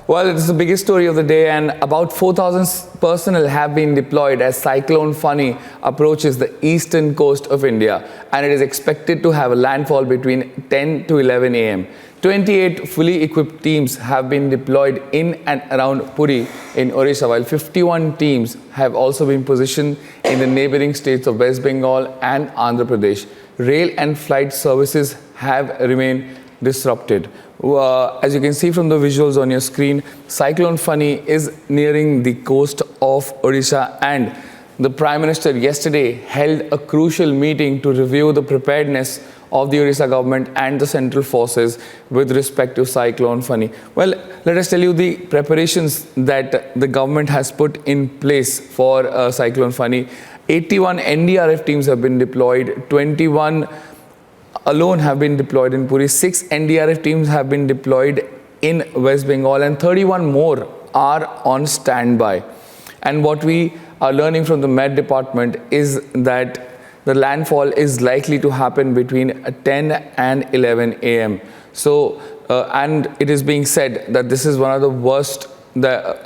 Well, it's the biggest story of the day, and about 4,000 personnel have been deployed as Cyclone Fani approaches the eastern coast of India, and it is expected to have a landfall between 10 to 11 a.m. 28 fully equipped teams have been deployed in and around Puri in Odisha, while 51 teams have also been positioned in the neighboring states of West Bengal and Andhra Pradesh. Rail and flight services have remained disrupted. As you can see from the visuals on your screen, Cyclone Fani is nearing the coast of Odisha, and the Prime Minister yesterday held a crucial meeting to review the preparedness of the Odisha government and the central forces with respect to Cyclone Fani. Well, let us tell you the preparations that the government has put in place for Cyclone Fani. 81 NDRF teams have been deployed, 21 alone have been deployed in Puri, 6 NDRF teams have been deployed in West Bengal, and 31 more are on standby. And what we are learning from the Met Department is that the landfall is likely to happen between 10 and 11 a.m. So, and it is being said that this is one of the worst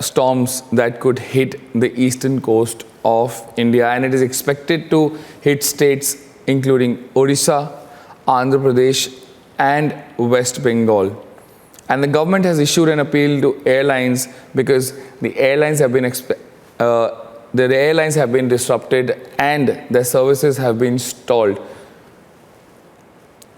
storms that could hit the eastern coast of India, and it is expected to hit states including Odisha, Andhra Pradesh and West Bengal. And the government has issued an appeal to airlines because the airlines have been disrupted and their services have been stalled.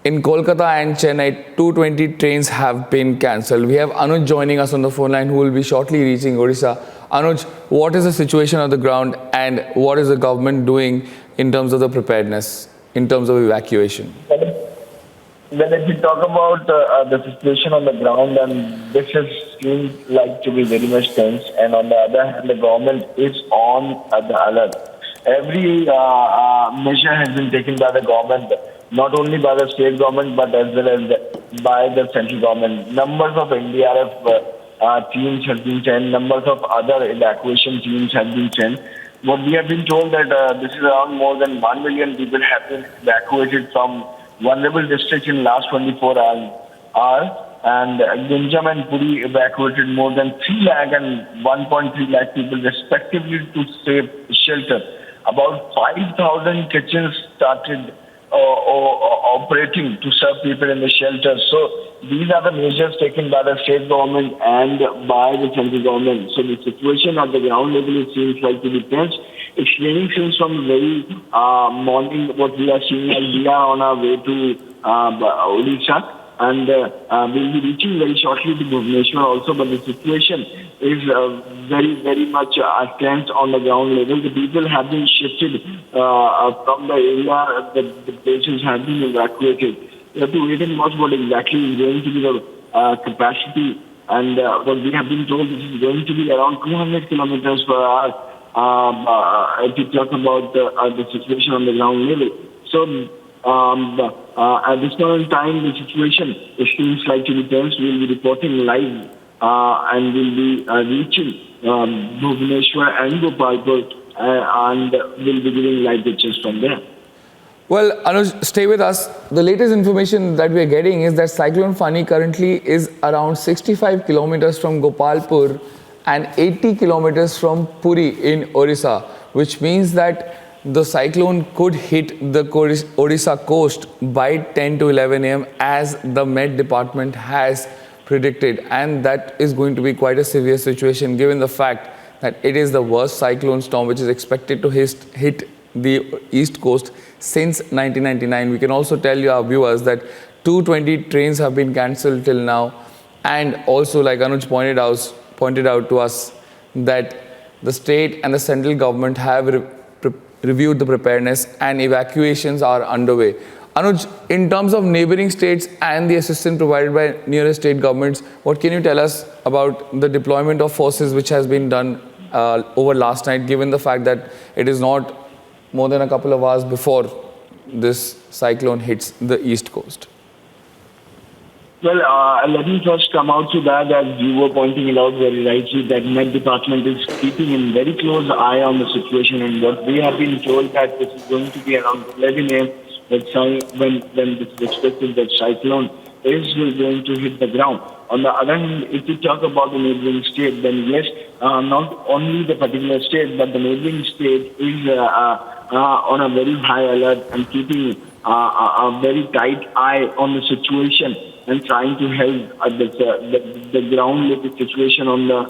In Kolkata and Chennai, 220 trains have been cancelled. We have Anuj joining us on the phone line, who will be shortly reaching Odisha. Anuj, what is the situation on the ground and what is the government doing in terms of the preparedness, in terms of evacuation? Well, if we talk about the situation on the ground, and this seems like to be very much tense, and on the other hand, the government is on the alert. Every measure has been taken by the government, not only by the state government, but as well as by the central government. Numbers of NDRF teams have been sent, numbers of other evacuation teams have been sent. What we have been told that this is around more than 1 million people have been evacuated from vulnerable districts in last 24 hours, and Gunjam and Puri evacuated more than 3 lakh and 1.3 lakh people respectively to save shelter. About 5,000 kitchens started operating to serve people in the shelter. So these are the measures taken by the state government and by the central government. So the situation at the ground level seems like to be tense. Explaining since from very morning what we are seeing, as we are on our way to Odisha, and we'll be reaching very shortly to Bhubaneswar also, but the situation is very much tense on the ground level. The people have been shifted from the area, the places have been evacuated. We have to wait and watch what exactly is going to be the capacity, and what we have been told, this is going to be around 200 kilometers per hour. If you talk about the situation on the ground level. So at this point in time, the situation seems like to be tense. We'll be reporting live and we'll be reaching Bhubaneswar and Gopalpur and we'll be giving live pictures from there. Well, Anuj, stay with us. The latest information that we are getting is that Cyclone Fani currently is around 65 kilometers from Gopalpur and 80 kilometers from Puri in Odisha, which means that the cyclone could hit the Odisha coast by 10 to 11 a.m. as the Met Department has predicted. And that is going to be quite a severe situation given the fact that it is the worst cyclone storm which is expected to hit the East Coast since 1999. We can also tell you, our viewers, that 220 trains have been cancelled till now. And also, like Anuj pointed out to us, that the state and the central government have reviewed the preparedness and evacuations are underway. Anuj, in terms of neighboring states and the assistance provided by nearest state governments, what can you tell us about the deployment of forces which has been done over last night, given the fact that it is not more than a couple of hours before this cyclone hits the East Coast? Well, let me first come out to that, as you were pointing it out very rightly, that Met Department is keeping a very close eye on the situation, and what we have been told that this is going to be around 11 a.m. when this is expected that cyclone is going to hit the ground. On the other hand, if you talk about the neighboring state, then yes, not only the particular state, but the neighboring state is on a very high alert and keeping a very tight eye on the situation and trying to help the ground level situation on the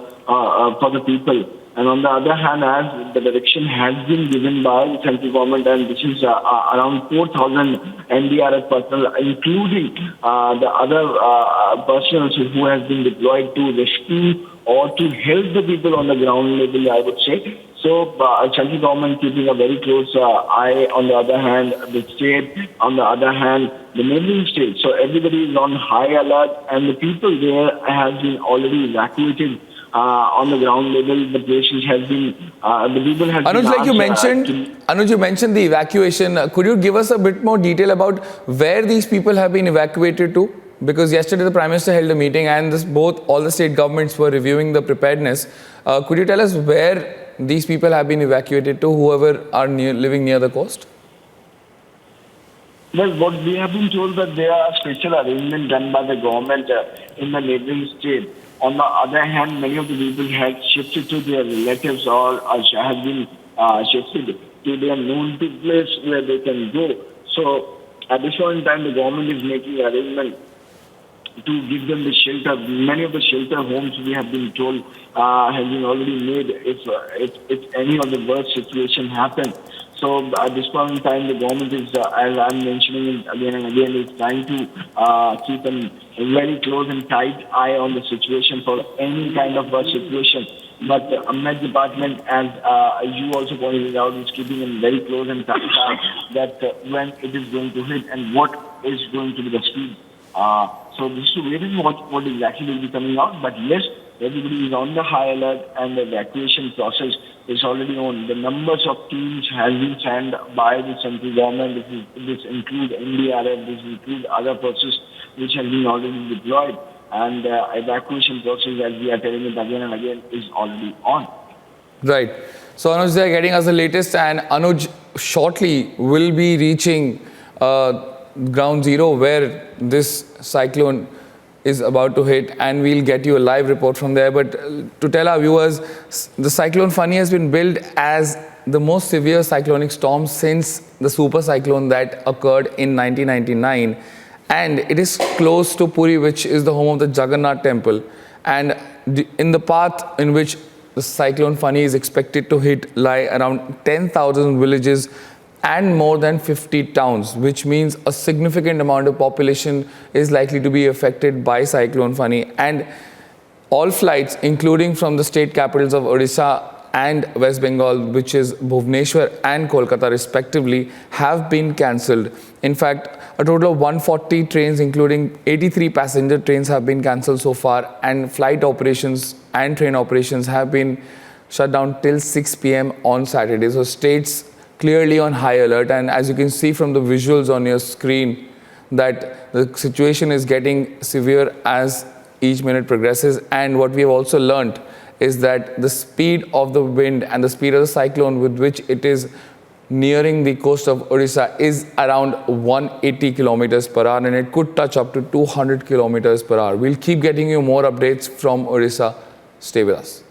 for the people. And on the other hand, as the direction has been given by the central government, and this is around 4,000 NDRF personnel, including the other personnel who has been deployed to rescue or to help the people on the ground level, I would say. So, central government keeping a very close eye. On the other hand, the state. On the other hand, the neighboring state. So everybody is on high alert, and the people there have been already evacuated. On the ground level, the places have been, the people have Anuj, been like you asked, mentioned, Anuj, you mentioned the evacuation. Could you give us a bit more detail about where these people have been evacuated to? Because yesterday the Prime Minister held a meeting and all the state governments were reviewing the preparedness. Could you tell us where these people have been evacuated to, whoever are living near the coast? Well, what we have been told that there are special arrangements done by the government in the neighboring state. On the other hand, many of the people had shifted to their relatives or have been shifted to their known place where they can go. So at this point in time, the government is making arrangements to give them the shelter. Many of the shelter homes, we have been told, have been already made if any of the worst situation happens. So at this point in time, the government is, as I'm mentioning it again and again, is trying to keep a very close and tight eye on the situation for any kind of situation. But the Met Department, as you also pointed out, is keeping a very close and tight eye that when it is going to hit and what is going to be the speed. So this is to wait and watch what exactly will be coming out. But yes, everybody is on the high alert and the evacuation process is already on. The numbers of teams has been sent by the central government. This includes NDRF, this includes other forces which have been already deployed. And evacuation process, as we are telling it again and again, is already on. Right. So Anuj, they are getting us the latest, and Anuj shortly will be reaching ground zero where this cyclone is about to hit, and we'll get you a live report from there. But to tell our viewers, the Cyclone Fani has been billed as the most severe cyclonic storm since the super cyclone that occurred in 1999, and it is close to Puri, which is the home of the Jagannath temple. And in the path in which the Cyclone Fani is expected to hit lie around 10,000 villages and more than 50 towns, which means a significant amount of population is likely to be affected by Cyclone Fani. And all flights, including from the state capitals of Odisha and West Bengal, which is Bhubaneswar and Kolkata respectively, have been cancelled. In fact, a total of 140 trains, including 83 passenger trains, have been cancelled so far, and flight operations and train operations have been shut down till 6 p.m. on Saturday. So states clearly on high alert, and as you can see from the visuals on your screen, that the situation is getting severe as each minute progresses. And what we have also learnt is that the speed of the wind and the speed of the cyclone with which it is nearing the coast of Odisha is around 180 kilometers per hour, and it could touch up to 200 kilometers per hour. We'll keep getting you more updates from Odisha. Stay with us.